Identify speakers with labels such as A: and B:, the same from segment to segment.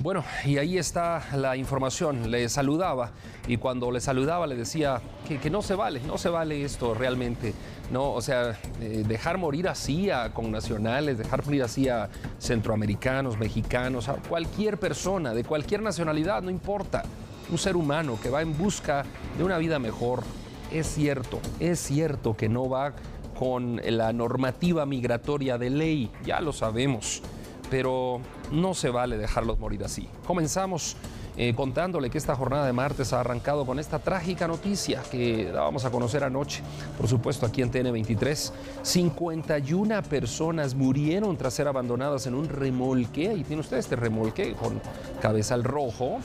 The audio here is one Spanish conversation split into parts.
A: Bueno, y ahí está la información. Le saludaba y cuando le saludaba le decía que no se vale esto realmente. No, o sea, dejar morir así a connacionales, dejar morir así a centroamericanos, mexicanos, a cualquier persona de cualquier nacionalidad, no importa. Un ser humano que va en busca de una vida mejor. Es cierto que no va con la normativa migratoria de ley, ya lo sabemos, pero no se vale dejarlos morir así. Comenzamos contándole que esta jornada de martes ha arrancado con esta trágica noticia que dábamos a conocer anoche, por supuesto aquí en TN23. 51 personas murieron tras ser abandonadas en un remolque. Ahí tiene usted este remolque con cabezal rojo.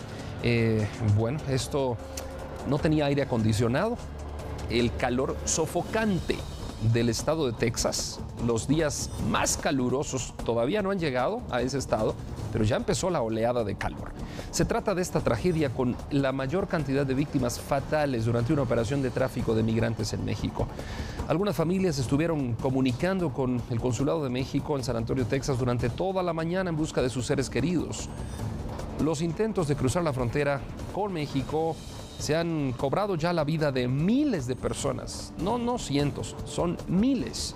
A: Bueno, esto no tenía aire acondicionado. El calor sofocante del estado de Texas, los días más calurosos todavía no han llegado a ese estado, pero ya empezó la oleada de calor. Se trata de esta tragedia con la mayor cantidad de víctimas fatales durante una operación de tráfico de migrantes en México. Algunas familias estuvieron comunicando con el Consulado de México en San Antonio, Texas, durante toda la mañana en busca de sus seres queridos. Los intentos de cruzar la frontera con México se han cobrado ya la vida de miles de personas, no cientos, son miles.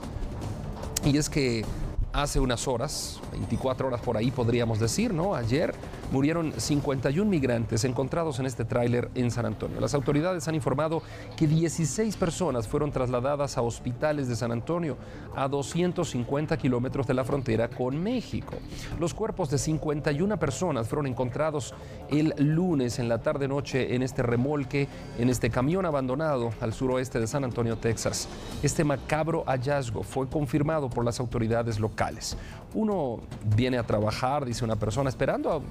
A: Y es que hace unas horas, 24 horas por ahí podríamos decir, ¿no? Ayer murieron 51 migrantes encontrados en este tráiler en San Antonio. Las autoridades han informado que 16 personas fueron trasladadas a hospitales de San Antonio, a 250 kilómetros de la frontera con México. Los cuerpos de 51 personas fueron encontrados el lunes en la tarde-noche en este remolque, en este camión abandonado al suroeste de San Antonio, Texas. Este macabro hallazgo fue confirmado por las autoridades locales. Uno viene a trabajar, dice una persona, esperando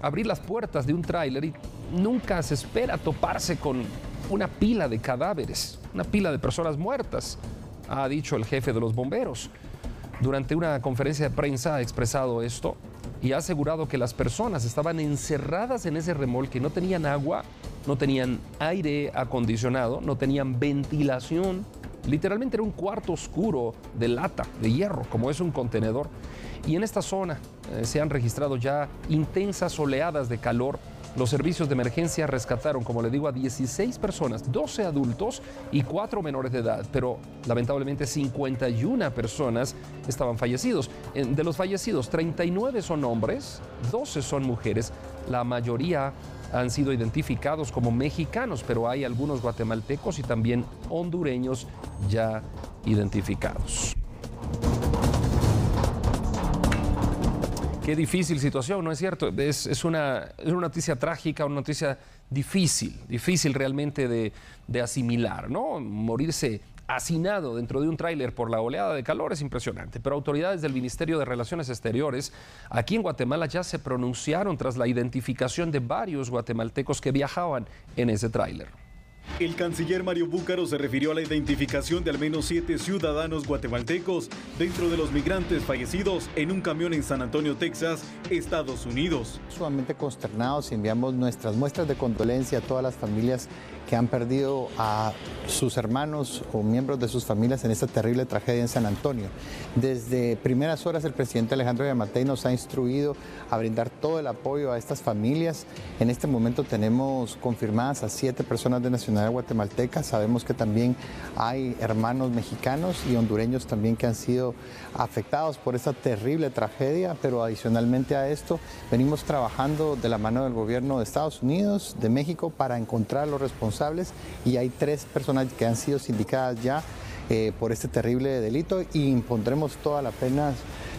A: abrir las puertas de un tráiler y nunca se espera toparse con una pila de cadáveres, una pila de personas muertas, ha dicho el jefe de los bomberos. Durante una conferencia de prensa ha expresado esto y ha asegurado que las personas estaban encerradas en ese remolque, no tenían agua, no tenían aire acondicionado, no tenían ventilación. Literalmente era un cuarto oscuro de lata, de hierro, como es un contenedor. Y en esta zona se han registrado ya intensas oleadas de calor. Los servicios de emergencia rescataron, como le digo, a 16 personas, 12 adultos y 4 menores de edad, pero lamentablemente 51 personas estaban fallecidos. De los fallecidos, 39 son hombres, 12 son mujeres, la mayoría han sido identificados como mexicanos, pero hay algunos guatemaltecos y también hondureños ya identificados. Qué difícil situación, ¿no es cierto? Es una noticia trágica, una noticia difícil realmente de asimilar, ¿no? Morirse hacinado dentro de un tráiler por la oleada de calor es impresionante, pero autoridades del Ministerio de Relaciones Exteriores aquí en Guatemala ya se pronunciaron tras la identificación de varios guatemaltecos que viajaban en ese tráiler.
B: El canciller Mario Búcaro se refirió a la identificación de al menos 7 ciudadanos guatemaltecos dentro de los migrantes fallecidos en un camión en San Antonio, Texas, Estados Unidos.
C: Sumamente consternados y enviamos nuestras muestras de condolencia a todas las familias que han perdido a sus hermanos o miembros de sus familias en esta terrible tragedia en San Antonio. Desde primeras horas el presidente Alejandro Yamatei nos ha instruido a brindar todo el apoyo a estas familias. En este momento tenemos confirmadas a 7 personas de nacionalidad guatemalteca. Sabemos que también hay hermanos mexicanos y hondureños también que han sido afectados por esta terrible tragedia, pero adicionalmente a esto venimos trabajando de la mano del gobierno de Estados Unidos, de México, para encontrar a los responsables y hay 3 personas que han sido sindicadas ya por este terrible delito y impondremos todas las penas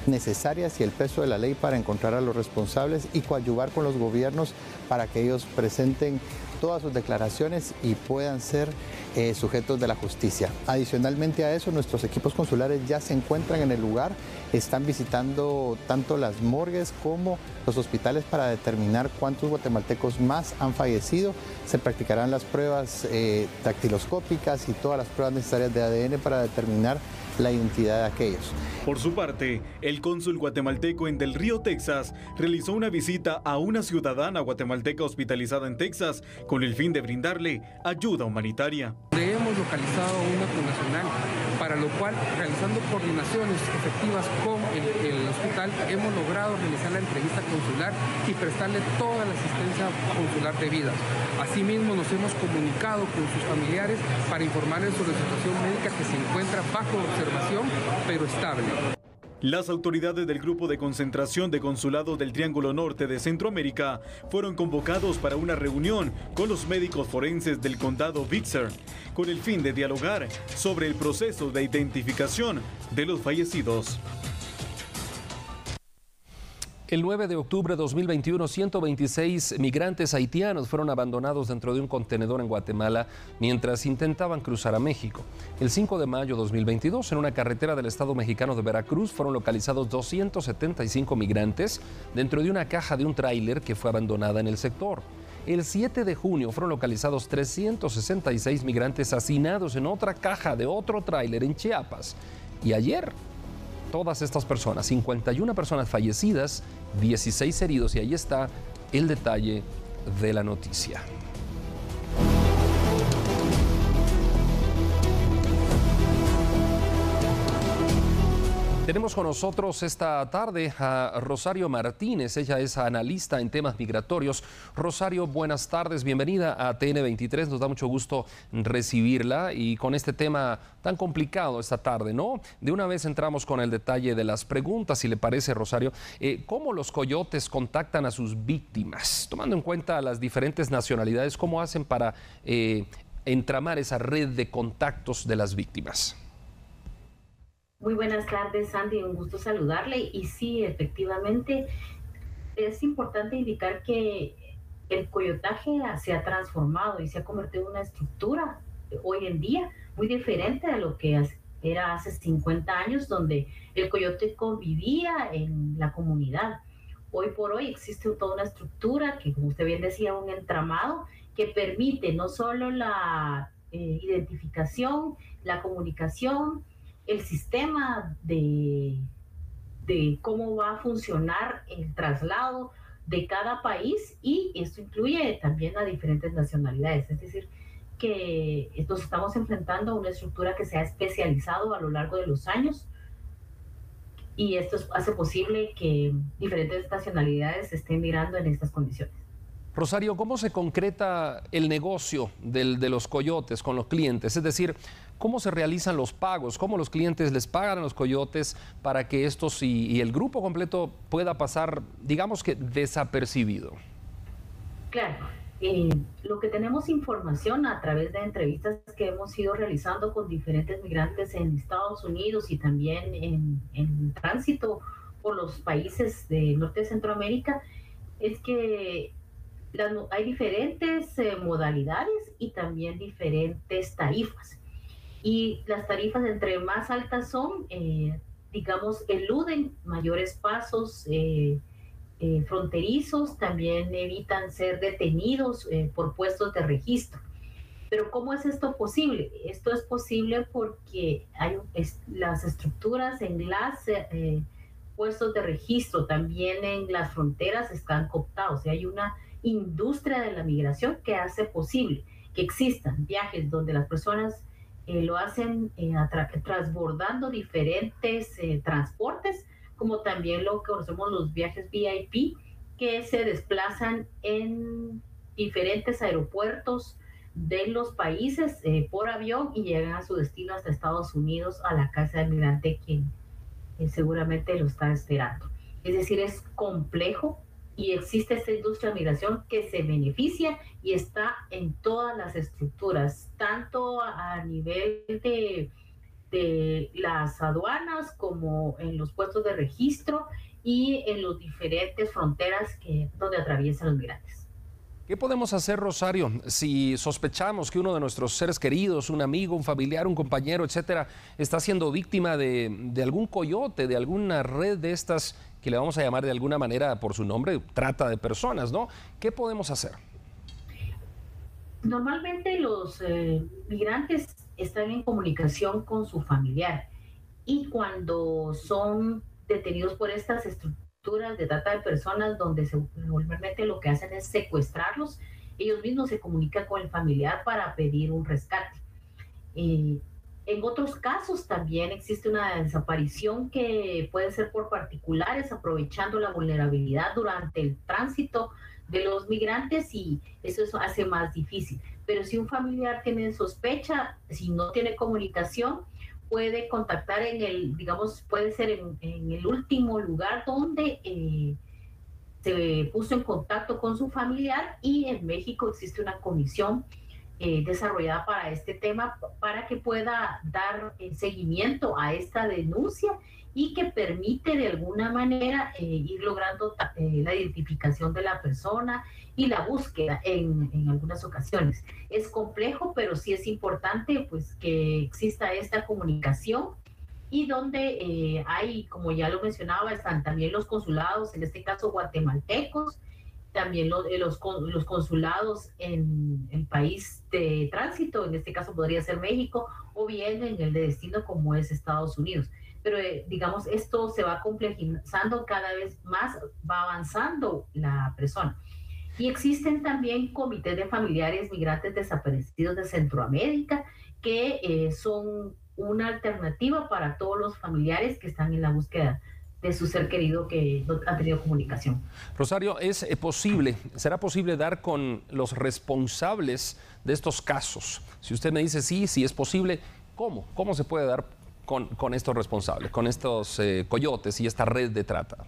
C: necesarias y el peso de la ley para encontrar a los responsables y coadyuvar con los gobiernos para que ellos presenten todas sus declaraciones y puedan ser sujetos de la justicia. Adicionalmente a eso, nuestros equipos consulares ya se encuentran en el lugar, están visitando tanto las morgues como los hospitales para determinar cuántos guatemaltecos más han fallecido. Se practicarán las pruebas dactiloscópicas y todas las pruebas necesarias de ADN para determinar la identidad de aquellos.
B: Por su parte, el cónsul guatemalteco en Del Río, Texas, realizó una visita a una ciudadana guatemalteca hospitalizada en Texas con el fin de brindarle ayuda humanitaria.
D: Hemos localizado a una connacional para para lo cual, realizando coordinaciones efectivas con el hospital, hemos logrado realizar la entrevista consular y prestarle toda la asistencia consular debida. Asimismo, nos hemos comunicado con sus familiares para informarles sobre la situación médica, que se encuentra bajo observación, pero estable.
B: Las autoridades del Grupo de Concentración de Consulados del Triángulo Norte de Centroamérica fueron convocados para una reunión con los médicos forenses del condado Bixar, con el fin de dialogar sobre el proceso de identificación de los fallecidos.
A: El 9 de octubre de 2021, 126 migrantes haitianos fueron abandonados dentro de un contenedor en Guatemala mientras intentaban cruzar a México. El 5 de mayo de 2022, en una carretera del estado mexicano de Veracruz, fueron localizados 275 migrantes dentro de una caja de un tráiler que fue abandonada en el sector. El 7 de junio fueron localizados 366 migrantes hacinados en otra caja de otro tráiler en Chiapas. Y ayer, todas estas personas, 51 personas fallecidas, 16 heridos, y ahí está el detalle de la noticia. Tenemos con nosotros esta tarde a Rosario Martínez. Ella es analista en temas migratorios. Rosario, buenas tardes, bienvenida a TN23. Nos da mucho gusto recibirla y con este tema tan complicado esta tarde, ¿no? De una vez entramos con el detalle de las preguntas, si le parece, Rosario. ¿Cómo los coyotes contactan a sus víctimas? Tomando en cuenta las diferentes nacionalidades, ¿cómo hacen para entramar esa red de contactos de las víctimas?
E: Muy buenas tardes, Sandy, un gusto saludarle. Y sí, efectivamente, es importante indicar que el coyotaje se ha transformado y se ha convertido en una estructura hoy en día muy diferente a lo que era hace 50 años, donde el coyote convivía en la comunidad. Hoy por hoy existe toda una estructura que, como usted bien decía, un entramado que permite no solo la identificación, la comunicación, el sistema de cómo va a funcionar el traslado de cada país, y esto incluye también a diferentes nacionalidades. Es decir, que nos estamos enfrentando a una estructura que se ha especializado a lo largo de los años, y esto hace posible que diferentes nacionalidades estén mirando en estas condiciones.
A: Rosario, ¿cómo se concreta el negocio de los coyotes con los clientes? Es decir, ¿cómo se realizan los pagos? ¿Cómo los clientes les pagan a los coyotes para que estos y el grupo completo pueda pasar, digamos que, desapercibido?
E: Claro, lo que tenemos información a través de entrevistas que hemos ido realizando con diferentes migrantes en Estados Unidos y también en tránsito por los países del norte de Centroamérica, es que hay diferentes modalidades y también diferentes tarifas. Y las tarifas entre más altas son, digamos, eluden mayores pasos fronterizos, también evitan ser detenidos por puestos de registro. Pero ¿cómo es esto posible? Esto es posible porque las estructuras en las puestos de registro, también en las fronteras, están cooptados. Y hay una industria de la migración que hace posible que existan viajes donde las personas lo hacen transbordando diferentes transportes, como también lo que conocemos los viajes VIP, que se desplazan en diferentes aeropuertos de los países por avión y llegan a su destino hasta Estados Unidos, a la casa del migrante, quien seguramente lo está esperando. Es decir, es complejo. Y existe esta industria de migración que se beneficia y está en todas las estructuras, tanto a nivel de las aduanas como en los puestos de registro y en las diferentes fronteras donde atraviesan los migrantes.
A: ¿Qué podemos hacer, Rosario, si sospechamos que uno de nuestros seres queridos, un amigo, un familiar, un compañero, etcétera, está siendo víctima de algún coyote, de alguna red de estas que le vamos a llamar de alguna manera por su nombre, trata de personas, ¿no? ¿Qué podemos hacer?
E: Normalmente los migrantes están en comunicación con su familiar, y cuando son detenidos por estas estructuras de trata de personas, donde normalmente lo que hacen es secuestrarlos, ellos mismos se comunican con el familiar para pedir un rescate. En otros casos también existe una desaparición que puede ser por particulares, aprovechando la vulnerabilidad durante el tránsito de los migrantes, y eso hace más difícil. Pero si un familiar tiene sospecha, si no tiene comunicación, puede contactar digamos, puede ser en el último lugar donde se puso en contacto con su familiar, y en México existe una comisión desarrollada para este tema, para que pueda dar seguimiento a esta denuncia y que permite de alguna manera ir logrando la identificación de la persona y la búsqueda en algunas ocasiones. Es complejo, pero sí es importante pues que exista esta comunicación, y donde hay, como ya lo mencionaba, están también los consulados, en este caso guatemaltecos, también los consulados en el país de tránsito, en este caso podría ser México, o bien en el de destino como es Estados Unidos. Pero digamos, esto se va complejizando cada vez más, va avanzando la persona. Y existen también comités de familiares migrantes desaparecidos de Centroamérica, que son una alternativa para todos los familiares que están en la búsqueda de su ser querido que no ha tenido comunicación.
A: Rosario, será posible dar con los responsables de estos casos? Si usted me dice sí es posible, ¿cómo? ¿Cómo se puede dar con estos responsables, con estos coyotes y esta red de trata?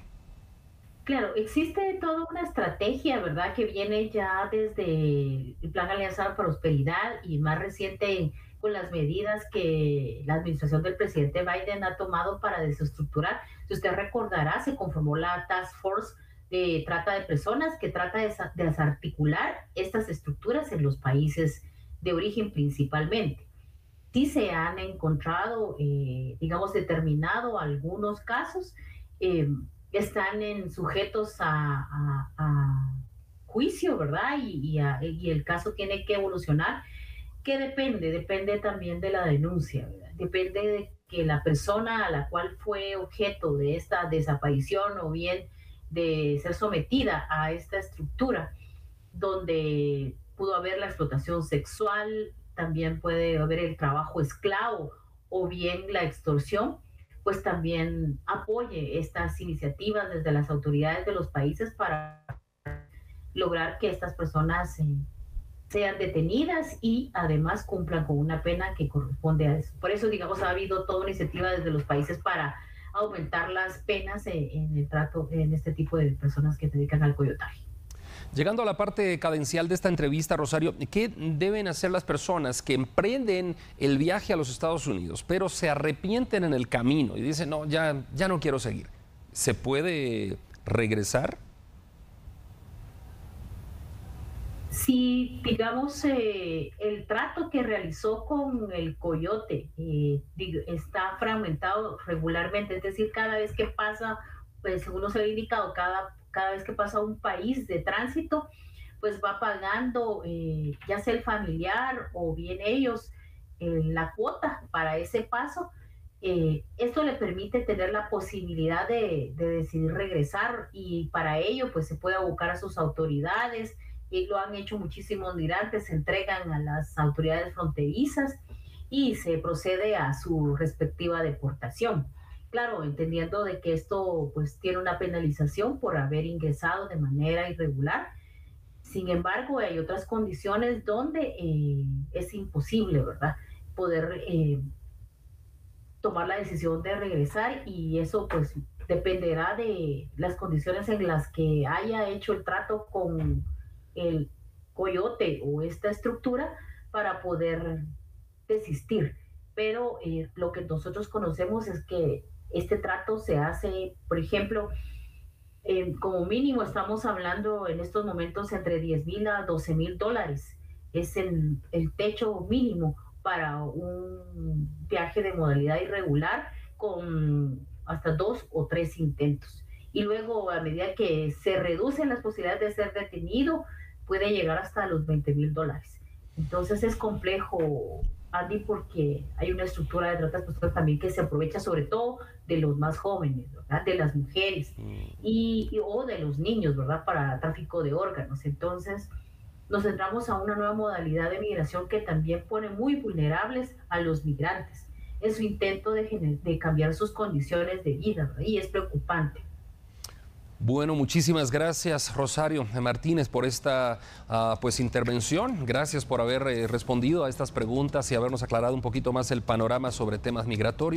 E: Claro, existe toda una estrategia, ¿verdad?, que viene ya desde el Plan Alianza para la Prosperidad, y más reciente con las medidas que la administración del presidente Biden ha tomado para desestructurar. Si usted recordará, se conformó la Task Force de Trata de Personas, que trata de desarticular estas estructuras en los países de origen principalmente. Sí se han encontrado, digamos, determinado algunos casos, están sujetos a juicio, ¿verdad? Y el caso tiene que evolucionar, que depende también de la denuncia, ¿verdad? Depende de que la persona a la cual fue objeto de esta desaparición, o bien de ser sometida a esta estructura, donde pudo haber la explotación sexual, también puede haber el trabajo esclavo, o bien la extorsión, pues también apoye estas iniciativas desde las autoridades de los países para lograr que estas personas sean detenidas y además cumplan con una pena que corresponde a eso. Por eso, digamos, ha habido toda una iniciativa desde los países para aumentar las penas en el trato en este tipo de personas que se dedican al coyotaje.
A: Llegando a la parte cadencial de esta entrevista, Rosario, ¿qué deben hacer las personas que emprenden el viaje a los Estados Unidos, pero se arrepienten en el camino y dicen, no, ya no quiero seguir? ¿Se puede regresar?
E: Si, digamos, el trato que realizó con el coyote está fragmentado regularmente, es decir, cada vez que pasa, pues según nos ha indicado, cada vez que pasa un país de tránsito, pues va pagando ya sea el familiar o bien ellos la cuota para ese paso. Esto le permite tener la posibilidad de decidir regresar, y para ello pues se puede abocar a sus autoridades, y lo han hecho muchísimos migrantes, se entregan a las autoridades fronterizas y se procede a su respectiva deportación. Claro, entendiendo de que esto pues tiene una penalización por haber ingresado de manera irregular. Sin embargo, hay otras condiciones donde es imposible, ¿verdad?, poder tomar la decisión de regresar, y eso pues dependerá de las condiciones en las que haya hecho el trato con el coyote o esta estructura para poder desistir. Pero lo que nosotros conocemos es que este trato se hace, por ejemplo, como mínimo estamos hablando en estos momentos entre $10,000 a $12,000. Es el techo mínimo para un viaje de modalidad irregular con hasta 2 o 3 intentos. Y luego, a medida que se reducen las posibilidades de ser detenido, puede llegar hasta los $20,000. Entonces es complejo, Andy, porque hay una estructura de trata de personas también que se aprovecha sobre todo de los más jóvenes, ¿verdad?, de las mujeres o de los niños, ¿verdad?, para tráfico de órganos. Entonces nos entramos a una nueva modalidad de migración que también pone muy vulnerables a los migrantes. en su intento de cambiar sus condiciones de vida, ¿verdad? Y es preocupante.
A: Bueno, muchísimas gracias, Rosario Martínez, por esta pues intervención. Gracias por haber respondido a estas preguntas y habernos aclarado un poquito más el panorama sobre temas migratorios.